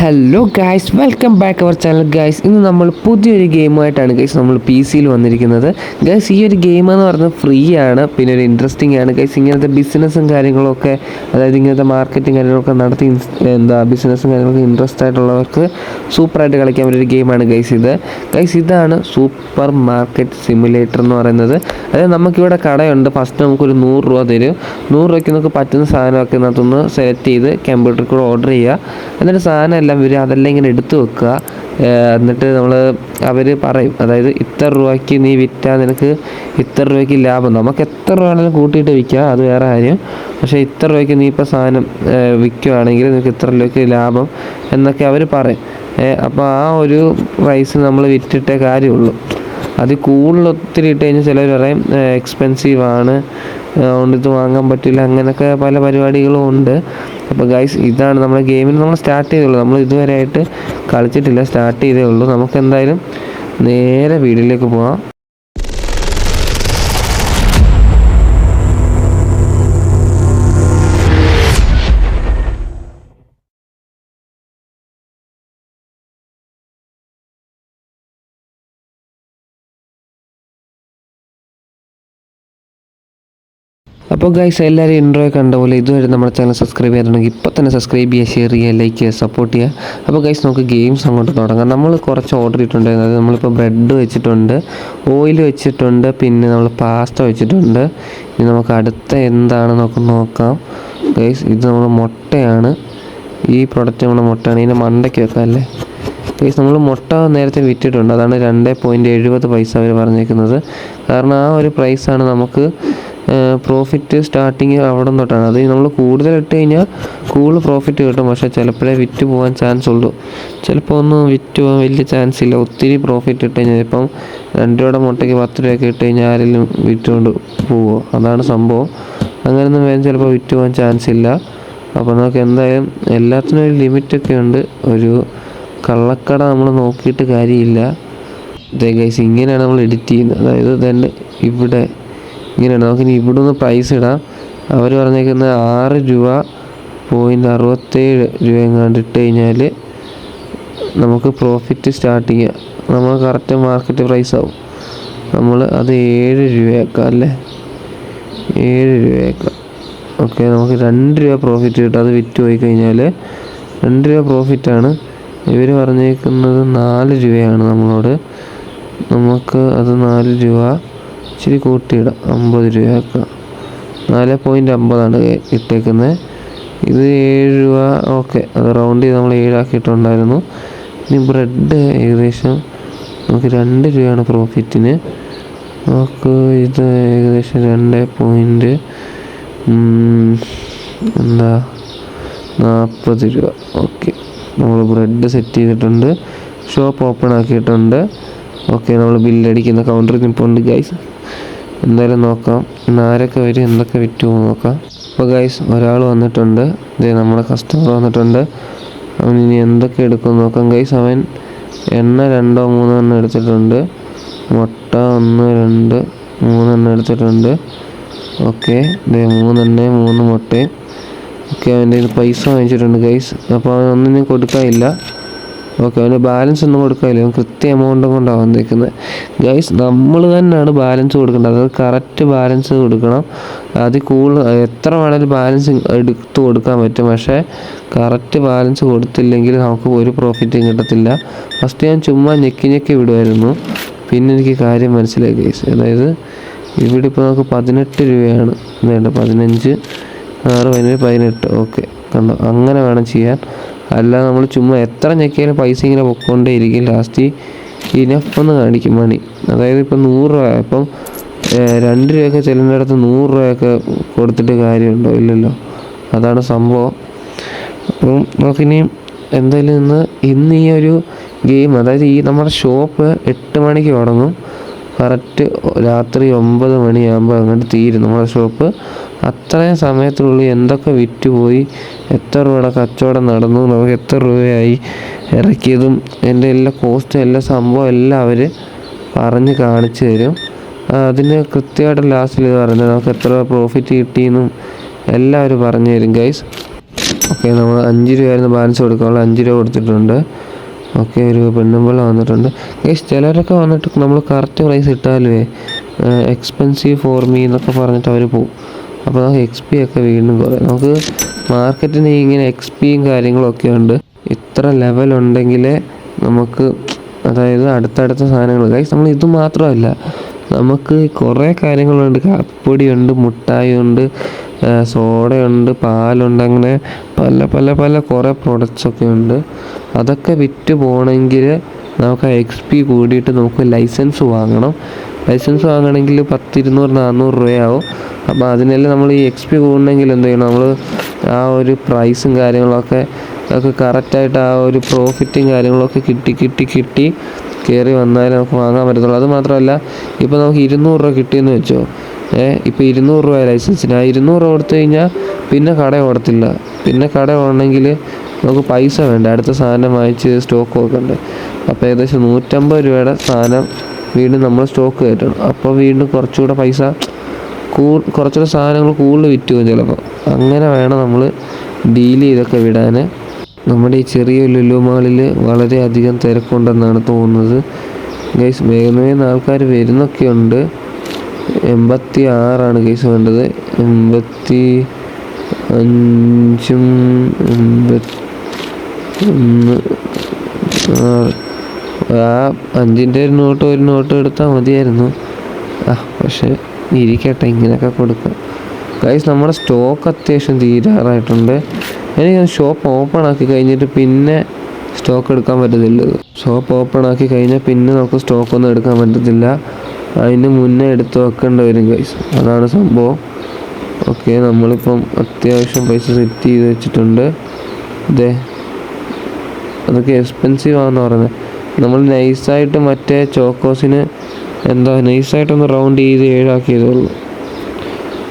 Hello guys, welcome back our channel guys. ഇന്ന് നമ്മൾ പുതിയൊരു ഗെയിമായിട്ടാണ് ഗൈസ് നമ്മൾ PC-യിൽ വന്നിരിക്കുന്നത്. ഗൈസ്, ഈ ഒരു ഗെയിം എന്ന് പറഞ്ഞാൽ ഫ്രീ ആണ്, പിന്നെ ഒരു ഇൻട്രസ്റ്റിംഗ് ആണ് ഗൈസ്. ഇങ്ങനത്തെ ബിസിനസ്സും കാര്യങ്ങളൊക്കെ, അതായത് ഇങ്ങനത്തെ മാർക്കറ്റിംഗ് കാര്യങ്ങളൊക്കെ നടത്തി ബിസിനസ്സും കാര്യങ്ങളൊക്കെ ഇൻട്രസ്റ്റ് ആയിട്ടുള്ളവർക്ക് സൂപ്പറായിട്ട് കളിക്കാൻ പറ്റിയൊരു ഗെയിമാണ് ഗൈസ് ഇത്. ഗൈസ്, ഇതാണ് സൂപ്പർ മാർക്കറ്റ് സിമുലേറ്റർ എന്ന് പറയുന്നത്. അതായത് നമുക്കിവിടെ കടയുണ്ട്. ഫസ്റ്റ് നമുക്കൊരു 100 രൂപ തരും. 100 രൂപയ്ക്ക് നമുക്ക് പറ്റുന്ന സാധനമൊക്കെ ഇതിനകത്തുനിന്ന് സെലക്ട് ചെയ്ത് കമ്പ്യൂട്ടറിൽ കൂടെ ഓർഡർ ചെയ്യുക. എന്നിട്ട് സാധനം എല്ലാം വരും, അതെല്ലാം ഇങ്ങനെ എടുത്തു വെക്കുക. എന്നിട്ട് അവർ പറയും, അതായത് ഇത്ര രൂപയ്ക്ക് നീ വിറ്റാൽ നിനക്ക് ഇത്ര രൂപയ്ക്ക് ലാഭം. നമുക്ക് എത്ര രൂപ വേണമെങ്കിലും കൂട്ടിയിട്ട് വിൽക്കാം, അത് വേറെ കാര്യം. പക്ഷേ ഇത്ര രൂപയ്ക്ക് നീ ഇപ്പോൾ സാധനം വിൽക്കുകയാണെങ്കിൽ നിനക്ക് ഇത്ര രൂപയ്ക്ക് ലാഭം എന്നൊക്കെ അവർ പറയും. അപ്പോൾ ആ ഒരു പ്രൈസ് നമ്മൾ വിറ്റിട്ടേ കാര്യമുള്ളൂ. അത് കൂടുതൽ ഒത്തിരി ഇട്ട് കഴിഞ്ഞാൽ ചിലർ പറയും എക്സ്പെൻസീവാണ്, അതുകൊണ്ട് ഇത് വാങ്ങാൻ പറ്റില്ല, അങ്ങനെയൊക്കെ പല പരിപാടികളും ഉണ്ട്. അപ്പോൾ ഗൈസ്, ഇതാണ് നമ്മുടെ ഗെയിമിൽ നമ്മൾ സ്റ്റാർട്ട് ചെയ്തേ നമ്മൾ ഇതുവരെ ആയിട്ട് കളിച്ചിട്ടില്ല, സ്റ്റാർട്ട് ചെയ്തേ ഉള്ളൂ. നമുക്ക് എന്തായാലും നേരെ വീഡിയോയിലേക്ക് പോകാം. അപ്പോൾ ഗൈസ്, എല്ലാവരും ഇൻട്രോ കണ്ട പോലെ ഇതുവരെ നമ്മുടെ ചാനൽ സബ്സ്ക്രൈബ് ചെയ്തിട്ടുണ്ടെങ്കിൽ ഇപ്പോൾ തന്നെ സബ്സ്ക്രൈബ് ചെയ്യുക, ഷെയർ ചെയ്യുക, ലൈക്ക് ചെയ്യുക, സപ്പോർട്ട് ചെയ്യുക. അപ്പോൾ ഗൈസ്, നമുക്ക് ഗെയിംസ് അങ്ങോട്ട് തുടങ്ങാം. നമ്മൾ കുറച്ച് ഓർഡർ ചെയ്തിട്ടുണ്ടായിരുന്നു. അതായത് നമ്മളിപ്പോൾ ബ്രെഡ് വെച്ചിട്ടുണ്ട്, ഓയിൽ വെച്ചിട്ടുണ്ട്, പിന്നെ നമ്മൾ പാസ്ത വെച്ചിട്ടുണ്ട്. ഇനി നമുക്ക് അടുത്ത എന്താണെന്നൊക്കെ നോക്കാം. ഗൈസ്, ഇത് നമ്മൾ മുട്ടയാണ്. ഈ പ്രൊഡക്റ്റ് നമ്മുടെ മുട്ടയാണ്. ഇതിൻ്റെ മണ്ടയ്ക്ക് വെക്കാം അല്ലേ ഗൈസ്. നമ്മൾ മുട്ട നേരത്തെ വിറ്റിട്ടുണ്ട്, അതാണ് 2.70 പൈസ അവർ പറഞ്ഞേക്കുന്നത്. കാരണം ആ ഒരു പ്രൈസാണ് നമുക്ക് പ്രോഫിറ്റ് സ്റ്റാർട്ടിങ് അവിടെ തൊട്ടാണ്. അത് നമ്മൾ കൂടുതൽ ഇട്ട് കഴിഞ്ഞാൽ കൂടുതൽ പ്രോഫിറ്റ് കിട്ടും. പക്ഷേ ചിലപ്പോഴേ വിറ്റ് പോകാൻ ചാൻസ് ഉള്ളൂ. ചിലപ്പോൾ ഒന്നും വിറ്റ് പോകാൻ വലിയ ചാൻസ് ഇല്ല. ഒത്തിരി പ്രോഫിറ്റ് ഇട്ട് കഴിഞ്ഞാൽ ഇപ്പം 2 രൂപയുടെ മുട്ടയ്ക്ക് 10 രൂപയൊക്കെ ഇട്ട് കഴിഞ്ഞാൽ ആരെങ്കിലും വിറ്റുകൊണ്ട് പോവുമോ? അതാണ് സംഭവം. അങ്ങനെയൊന്നും വേഗം ചിലപ്പോൾ വിറ്റ് പോകാൻ ചാൻസ് ഇല്ല. അപ്പോൾ നമുക്ക് എന്തായാലും എല്ലാത്തിനും ഒരു ലിമിറ്റൊക്കെ ഉണ്ട്. ഒരു കള്ളക്കട നമ്മൾ നോക്കിയിട്ട് കാര്യമില്ല. ഇതേ ഗൈസ്, ഇങ്ങനെയാണ് നമ്മൾ എഡിറ്റ് ചെയ്യുന്നത്. അതായത് തന്നെ ഇവിടെ ഇങ്ങനെയാണ്. നമുക്കിനി ഇവിടെ നിന്ന് പ്രൈസ് ഇടാം. അവർ പറഞ്ഞേക്കുന്നത് 6.67 എങ്ങാണ്ട് ഇട്ട് കഴിഞ്ഞാൽ നമുക്ക് പ്രോഫിറ്റ് സ്റ്റാർട്ട് ചെയ്യാം. നമ്മൾ കറക്റ്റ് മാർക്കറ്റ് പ്രൈസ് ആവും. നമ്മൾ അത് 7 രൂപയാക്കാം അല്ലേ, 7 രൂപയാക്കാം. ഓക്കെ, നമുക്ക് 2 രൂപ പ്രോഫിറ്റ് കിട്ടും. അത് വിറ്റ് പോയി കഴിഞ്ഞാൽ 2 രൂപ പ്രോഫിറ്റാണ്. ഇവർ പറഞ്ഞേക്കുന്നത് 4 രൂപയാണ് നമ്മളോട്. നമുക്ക് അത് 4 രൂപ ഇച്ചിരി കൂട്ടിയിടാം, 50 രൂപയാക്കാം. 4.50 ഇട്ടേക്കുന്നത്. ഇത് 7 രൂപ. ഓക്കെ, അത് റൗണ്ട് ചെയ്ത് നമ്മൾ 7 ആക്കിയിട്ടുണ്ടായിരുന്നു. ഇനി ബ്രെഡ് ഏകദേശം നമുക്ക് 2 രൂപയാണ് പ്രോഫിറ്റിന്. നമുക്ക് ഇത് ഏകദേശം 2.40 രൂപ. ഓക്കെ, നമ്മൾ ബ്രെഡ് സെറ്റ് ചെയ്തിട്ടുണ്ട്, ഷോപ്പ് ഓപ്പൺ ആക്കിയിട്ടുണ്ട്. ഓക്കെ, നമ്മൾ ബില്ലടിക്കുന്ന കൗണ്ടറിൽ നിൽപ്പുണ്ട് ഗൈസ്. എന്തായാലും നോക്കാം ഇന്ന് ആരൊക്കെ വരും, എന്തൊക്കെ വിറ്റ് പോകും നോക്കാം. അപ്പോൾ ഗൈസ്, ഒരാൾ വന്നിട്ടുണ്ട്. ഇതേ നമ്മുടെ കസ്റ്റമർ വന്നിട്ടുണ്ട്. അവൻ ഇനി എന്തൊക്കെ എടുക്കും നോക്കാം ഗൈസ്. അവൻ എണ്ണ 2 3 എണ്ണം എടുത്തിട്ടുണ്ട്. മുട്ട 1 2 3 എണ്ണം എടുത്തിട്ടുണ്ട്. ഓക്കെ, ഇതേ 3 എണ്ണയും 3 മുട്ടയും. ഓക്കെ, അവൻ്റെ ഇത് പൈസ വാങ്ങിച്ചിട്ടുണ്ട് ഗൈസ്. അപ്പോൾ അവൻ ഒന്നിനും കൊടുക്കാനില്ല. ഓക്കെ, അവന് ബാലൻസ് ഒന്നും കൊടുക്കാനില്ല. അവൻ കൃത്യ എമൗണ്ടും കൊണ്ടാണ് വന്നിരിക്കുന്നത് ഗൈസ്. നമ്മൾ തന്നെയാണ് ബാലൻസ് കൊടുക്കേണ്ടത്. അത് കറക്റ്റ് ബാലൻസ് കൊടുക്കണം. അതിൽ കൂടുതൽ എത്ര വേണമെങ്കിലും ബാലൻസ് എടുത്ത് കൊടുക്കാൻ പറ്റും. പക്ഷേ കറക്റ്റ് ബാലൻസ് കൊടുത്തില്ലെങ്കിൽ നമുക്ക് ഒരു പ്രോഫിറ്റും കിട്ടത്തില്ല. ഫസ്റ്റ് ഞാൻ ചുമ്മാ ഞെക്കി വിടുമായിരുന്നു. പിന്നെ എനിക്ക് കാര്യം മനസ്സിലായി ഗൈസ്. അതായത് ഇവിടെ ഇപ്പോൾ നമുക്ക് 18 രൂപയാണ് വേണ്ട, 15 6 17 18. ഓക്കെ, കണ്ടോ, അങ്ങനെ വേണം ചെയ്യാൻ. അല്ലാതെ നമ്മൾ ചുമ്മാ എത്ര ഞെക്കിയാലും പൈസ ഇങ്ങനെ പൊക്കോണ്ടേ ഇരിക്കും. ലാസ്റ്റ് ഇനഫെന്ന് കാണിക്കും മണി. അതായത് ഇപ്പം 100 രൂപ, ഇപ്പം 2 രൂപയൊക്കെ ചെല്ലുന്നിടത്ത് 100 രൂപയൊക്കെ കൊടുത്തിട്ട് കാര്യമുണ്ടോ? ഇല്ലല്ലോ. അതാണ് സംഭവം. അപ്പം നമുക്കിനി എന്തായാലും ഇന്ന് ഈ ഒരു ഗെയിം, അതായത് ഈ നമ്മുടെ ഷോപ്പ് 8 മണിക്ക് തുടങ്ങും. കറക്റ്റ് രാത്രി 9 മണിയാകുമ്പോൾ അങ്ങോട്ട് തീരും നമ്മുടെ ഷോപ്പ്. അത്രയും സമയത്തിനുള്ളിൽ എന്തൊക്കെ വിറ്റുപോയി, എത്ര രൂപയുടെ കച്ചവടം നടന്നു, നമുക്ക് എത്ര രൂപയായി ഇറക്കിയതും, എൻ്റെ എല്ലാ കോസ്റ്റും എല്ലാ സംഭവം എല്ലാം അവർ പറഞ്ഞ് കാണിച്ചു തരും. അതിന് കൃത്യമായിട്ട് ലാസ്റ്റിൽ ഇത് പറയുന്നത് നമുക്ക് എത്ര പ്രോഫിറ്റ് കിട്ടിയെന്നും എല്ലാം അവർ പറഞ്ഞു തരും ഗൈസ്. ഓക്കെ, നമ്മൾ 5 രൂപയായിരുന്നു ബാലൻസ് കൊടുക്കാനുള്ള, 5 രൂപ കൊടുത്തിട്ടുണ്ട്. ഓക്കെ, ഒരു പെണ്ണുമ്പിള്ള വന്നിട്ടുണ്ട് ഗൈസ്. ചിലരൊക്കെ വന്നിട്ട് നമ്മൾ കറക്റ്റ് പ്രൈസ് ഇട്ടാലേ എക്സ്പെൻസീവ് ഫോർ മീ എന്നൊക്കെ പറഞ്ഞിട്ട് അവർ പോകും. അപ്പോൾ നമുക്ക് XP ഒക്കെ വീണ്ടും കുറയും. നമുക്ക് മാർക്കറ്റിന് ഇങ്ങനെ XPയും കാര്യങ്ങളൊക്കെ ഉണ്ട്. ഇത്ര ലെവലുണ്ടെങ്കിലേ നമുക്ക്, അതായത് അടുത്തടുത്ത സാധനങ്ങൾ ഗൈസ്. നമ്മൾ ഇത് മാത്രമല്ല, നമുക്ക് കുറേ കാര്യങ്ങളുണ്ട്. കാപ്പിപ്പൊടിയുണ്ട്, മുട്ടായി ഉണ്ട്, സോഡയുണ്ട്, പാലുണ്ട്, അങ്ങനെ പല പല പല കുറേ പ്രൊഡക്ട്സൊക്കെ ഉണ്ട്. അതൊക്കെ വിറ്റ് പോകണമെങ്കിൽ നമുക്ക് XP കൂടിയിട്ട് നമുക്ക് ലൈസൻസ് വാങ്ങണം. ലൈസൻസ് വാങ്ങണമെങ്കിൽ 10, 200, 400 രൂപയാവും. അപ്പോൾ അതിനെല്ലാം നമ്മൾ ഈ XP കൂടണമെങ്കിൽ എന്ത് ചെയ്യണം, നമ്മൾ ആ ഒരു പ്രൈസും കാര്യങ്ങളൊക്കെ കറക്റ്റായിട്ട് ആ ഒരു പ്രോഫിറ്റും കാര്യങ്ങളൊക്കെ കിട്ടി കയറി വന്നാലേ നമുക്ക് വാങ്ങാൻ പറ്റത്തുള്ളൂ. അത് മാത്രമല്ല, ഇപ്പോൾ നമുക്ക് 200 രൂപ കിട്ടിയെന്ന് വെച്ചോ, ഇപ്പോൾ 200 രൂപ ലൈസൻസിന്, ആ 200 രൂപ കൊടുത്തു കഴിഞ്ഞാൽ പിന്നെ കട ഓടത്തില്ല. പിന്നെ കട ഓടണമെങ്കിൽ നമുക്ക് പൈസ വേണ്ട, അടുത്ത സാധനം വാങ്ങിച്ച് സ്റ്റോക്ക് വെക്കണ്ടേ. അപ്പോൾ ഏകദേശം 150 രൂപയുടെ സാധനം വീണ്ടും നമ്മൾ സ്റ്റോക്ക് കയറ്റണം. അപ്പോൾ വീണ്ടും കുറച്ചുകൂടെ പൈസ കുറച്ചുകൂടെ സാധനങ്ങൾ കൂടുതൽ വിറ്റ് പോകും ചിലപ്പോൾ. അങ്ങനെ വേണം നമ്മൾ ഡീൽ ചെയ്തൊക്കെ വിടാൻ. നമ്മുടെ ഈ ചെറിയ ലുലു മാളിൽ വളരെയധികം തിരക്കുണ്ടെന്നാണ് തോന്നുന്നത് ഗൈസ്. വേഗം ആൾക്കാർ വരുന്നൊക്കെ ഉണ്ട്. 86 ഗൈസ് വേണ്ടത്. 85, 81, ആ 5ൻ്റെ ഒരു നോട്ട് എടുത്താൽ മതിയായിരുന്നു. പക്ഷേ ഇരിക്കട്ടെ, ഇങ്ങനെയൊക്കെ കൊടുക്കാം ഗൈസ്. നമ്മുടെ സ്റ്റോക്ക് അത്യാവശ്യം തീരാറായിട്ടുണ്ട്. എനിക്ക് ഷോപ്പ് ഓപ്പൺ ആക്കി കഴിഞ്ഞിട്ട് പിന്നെ സ്റ്റോക്ക് എടുക്കാൻ പറ്റത്തില്ല. ഷോപ്പ് ഓപ്പൺ ആക്കി കഴിഞ്ഞാൽ പിന്നെ നമുക്ക് സ്റ്റോക്കൊന്നും എടുക്കാൻ പറ്റത്തില്ല. അതിന് മുന്നേ എടുത്ത് വെക്കേണ്ടി വരും ഗൈസ്, അതാണ് സംഭവം. ഓക്കെ, നമ്മളിപ്പം അത്യാവശ്യം പൈസ സെറ്റ് ചെയ്ത് വെച്ചിട്ടുണ്ട്. അതൊക്കെ എക്സ്പെൻസീവ് ആണെന്ന് പറയുന്നത്. നമ്മൾ നൈസായിട്ട് മറ്റേ ചോക്കോസിന് നൈസായിട്ടൊന്ന് റൗണ്ട് ചെയ്ത് 7 ആക്കിയതുള്ളൂ.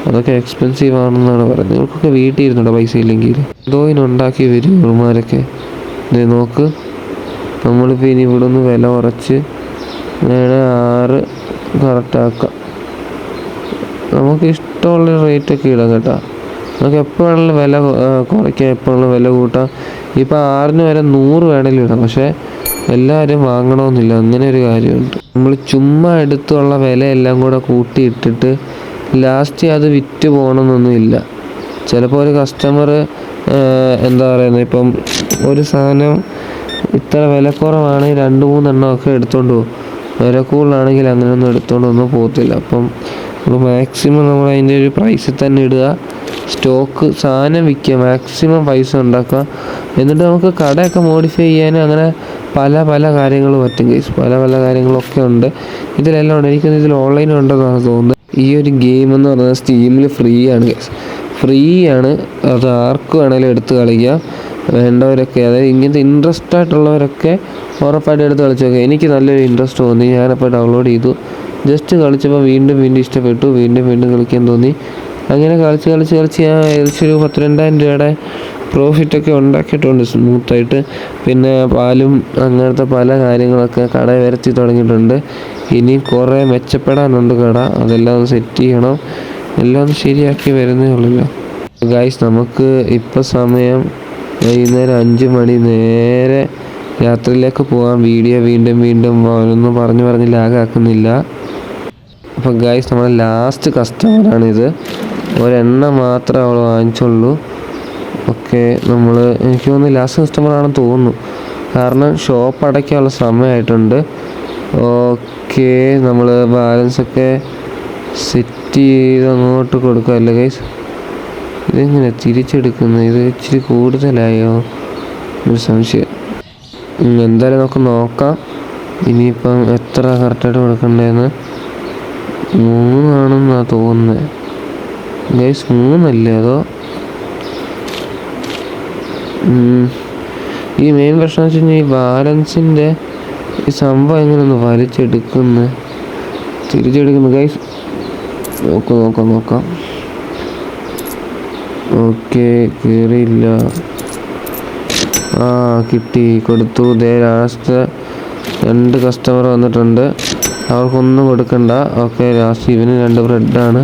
അതൊക്കെ എക്സ്പെൻസീവ് ആണെന്നാണ് പറയുന്നത്. ഇവർക്കൊക്കെ വീട്ടിൽ ഇരുന്നുണ്ടോ പൈസ ഇല്ലെങ്കിൽ? എന്തോ ഇതിനുണ്ടാക്കി വരും ഇവന്മാരൊക്കെ. നോക്ക്, നമ്മളിപ്പോൾ ഇനി ഇവിടെ നിന്ന് വില കുറച്ച് 6 കറക്റ്റാക്കാം. നമുക്ക് ഇഷ്ടമുള്ള റേറ്റൊക്കെ ഇടാം കേട്ടോ. നമുക്ക് എപ്പോൾ വേണമെങ്കിലും വില കുറയ്ക്കാം, എപ്പോൾ വേണമെങ്കിലും വില കൂട്ടാം. ഇപ്പോൾ 6 വരെ 100 വേണമെങ്കിലും ഇടാം. പക്ഷേ എല്ലാവരും വാങ്ങണമെന്നില്ല, അങ്ങനെ ഒരു കാര്യമുണ്ട്. നമ്മൾ ചുമ്മാ എടുത്തുള്ള വിലയെല്ലാം കൂടെ കൂട്ടിയിട്ടിട്ട് ലാസ്റ്റ് അത് വിറ്റ് പോകണമെന്നൊന്നുമില്ല. ചിലപ്പോൾ ഒരു കസ്റ്റമർ എന്താ പറയുന്നത്, ഇപ്പം ഒരു സാധനം ഇത്ര വില കുറവാണെങ്കിൽ 2-3 എണ്ണമൊക്കെ എടുത്തുകൊണ്ട് പോകും. വില കൂടുതലാണെങ്കിൽ അങ്ങനെയൊന്നും എടുത്തുകൊണ്ടൊന്നും പോകത്തില്ല. അപ്പം മാക്സിമം നമ്മൾ അതിൻ്റെ ഒരു പ്രൈസിൽ തന്നെ ഇടുക. സ്റ്റോക്ക് സാധനം വിൽക്കുക, മാക്സിമം പൈസ ഉണ്ടാക്കുക. എന്നിട്ട് നമുക്ക് കടയൊക്കെ മോഡിഫൈ ചെയ്യാനും അങ്ങനെ പല പല കാര്യങ്ങൾ പറ്റും ഗൈസ്. പല പല കാര്യങ്ങളൊക്കെ ഉണ്ട് ഇതിലെല്ലാം ഉണ്ട്. ഇതിൽ ഓൺലൈൻ ഉണ്ടെന്നാണ് തോന്നുന്നത്. ഈ ഒരു ഗെയിം എന്ന് പറയുന്നത് സ്റ്റീമിൽ ഫ്രീ ആണ് ഗൈസ്, ഫ്രീ ആണ്. അത് ആർക്ക് വേണമെങ്കിലും എടുത്ത് കളിക്കുക, വേണ്ടവരൊക്കെ. അതായത് ഇങ്ങനത്തെ ഇൻട്രസ്റ്റ് ആയിട്ടുള്ളവരൊക്കെ ഉറപ്പായിട്ട് എടുത്ത് കളിച്ചു നോക്കുക. എനിക്ക് നല്ലൊരു ഇൻട്രസ്റ്റ് തോന്നി, ഞാനപ്പോൾ ഡൗൺലോഡ് ചെയ്തു. ജസ്റ്റ് കളിച്ചപ്പോൾ വീണ്ടും ഇഷ്ടപ്പെട്ടു, വീണ്ടും കളിക്കാൻ തോന്നി. അങ്ങനെ കളിച്ച് ഞാൻ ഏകദേശം ഒരു 12,000 രൂപയുടെ പ്രോഫിറ്റൊക്കെ ഉണ്ടാക്കിയിട്ടുണ്ട് സ്മൂത്തായിട്ട്. പിന്നെ പാലും അങ്ങനത്തെ പല കാര്യങ്ങളൊക്കെ കട വരുത്തി തുടങ്ങിയിട്ടുണ്ട്. ഇനി കുറേ മെച്ചപ്പെടാനുണ്ട് കട, അതെല്ലാം ഒന്ന് സെറ്റ് ചെയ്യണം. എല്ലാം ഒന്ന് ശരിയാക്കി വരുന്നേ ഉള്ളല്ലോ ഗൈസ്. നമുക്ക് ഇപ്പോൾ സമയം വൈകുന്നേരം 5 മണി. നേരെ യാത്രയിലേക്ക് പോകാം. വീഡിയോ വീണ്ടും ഒന്നും പറഞ്ഞ് ലാഗാക്കുന്നില്ല. അപ്പോൾ ഗൈസ്, നമ്മുടെ ലാസ്റ്റ് കസ്റ്റമറാണിത്. ഒരെണ്ണം മാത്രമേ അവൾ വാങ്ങിച്ചുള്ളൂ. ഓക്കെ, എനിക്ക് തോന്നുന്നു ലാസ്റ്റ് കസ്റ്റമറാണെന്ന് തോന്നുന്നു, കാരണം ഷോപ്പ് അടയ്ക്കാനുള്ള സമയമായിട്ടുണ്ട്. ഓക്കെ, നമ്മൾ ബാലൻസൊക്കെ സെറ്റ് ചെയ്ത് അങ്ങോട്ട് കൊടുക്കാമല്ലേ ഗൈസ്. ഇതെങ്ങനെ തിരിച്ചെടുക്കുന്നത്? ഇത് ഇച്ചിരി കൂടുതലായോ ഒരു സംശയം. എന്തായാലും നമുക്ക് നോക്കാം ഇനിയിപ്പം എത്ര കറക്റ്റായിട്ട് കൊടുക്കണ്ടേന്ന്. 3 ആണെന്നാണ് തോന്നുന്നത് ഗൈസ്. 3 അല്ലേ? അതോ ഈ മെയിൻ പ്രശ്നം വെച്ച് കഴിഞ്ഞാൽ ഈ ബാലൻസിൻ്റെ ഈ സംഭവം എങ്ങനെയൊന്ന് തിരിച്ചെടുക്കുന്നു ഗൈസ്. നോക്കാം. ഓക്കെ, കയറിയില്ല. കിട്ടി, കൊടുത്തു. ലാസ്റ്റ് 2 കസ്റ്റമർ വന്നിട്ടുണ്ട്, അവർക്കൊന്നും കൊടുക്കണ്ട. ഓക്കെ, ലാസ്റ്റ് ഇവന് 2 ബ്രെഡാണ്,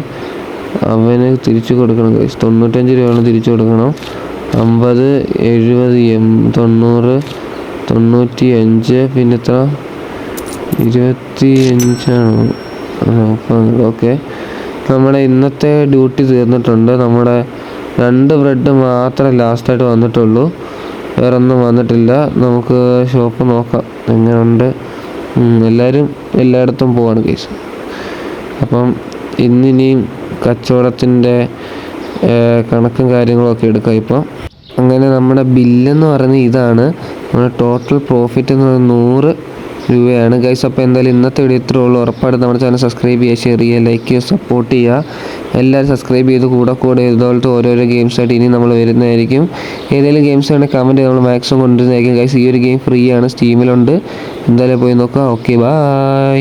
അവന് തിരിച്ചു കൊടുക്കണം ഗൈസ്. 95 രൂപയാണ് തിരിച്ചു കൊടുക്കണം. 50, 70, 90, 95, പിന്നെ എത്ര 25ആണോ? ഓക്കെ, നമ്മുടെ ഇന്നത്തെ ഡ്യൂട്ടി തീർന്നിട്ടുണ്ട്. നമ്മുടെ 2 ബ്രെഡ് മാത്രമേ ലാസ്റ്റായിട്ട് വന്നിട്ടുള്ളൂ, വേറെ ഒന്നും വന്നിട്ടില്ല. നമുക്ക് ഷോപ്പ് നോക്കാം എങ്ങനെയുണ്ട്. എല്ലാവരും എല്ലായിടത്തും പോവാണ് കേസ്. അപ്പം ഇന്നിനിയും കച്ചവടത്തിൻ്റെ കണക്കും കാര്യങ്ങളൊക്കെ എടുക്കാം. ഇപ്പം അങ്ങനെ നമ്മുടെ ബില്ലെന്ന് പറയുന്നത് ഇതാണ്. നമ്മുടെ ടോട്ടൽ പ്രോഫിറ്റ് എന്ന് പറയുന്നത് 100 രൂപയാണ് ഗൈസ്. അപ്പോൾ എന്തായാലും ഇന്നത്തെ വീഡിയോ ഇത്രേ ഉള്ളൂ. ഉറപ്പായിട്ട് നമ്മുടെ ചാനൽ സബ്സ്ക്രൈബ് ചെയ്യുക, ഷെയർ ചെയ്യുക, ലൈക്ക് ചെയ്യുക, സപ്പോർട്ട് ചെയ്യുക. എല്ലാവരും സബ്സ്ക്രൈബ് ചെയ്ത് കൂടെ ഇതുപോലത്തെ ഓരോരോ ഗെയിംസായിട്ട് ഇനി നമ്മൾ വരുന്നതായിരിക്കും. ഏതെങ്കിലും ഗെയിംസ് വേണമെങ്കിൽ കമൻറ്റ് നമ്മൾ മാക്സിമം കൊണ്ടുവരുന്നതായിരിക്കും ഗൈസ്. ഈ ഒരു ഗെയിം ഫ്രീ ആണ്, സ്റ്റീമിലുണ്ട്. എന്തായാലും പോയി നോക്കാം. Okay, by.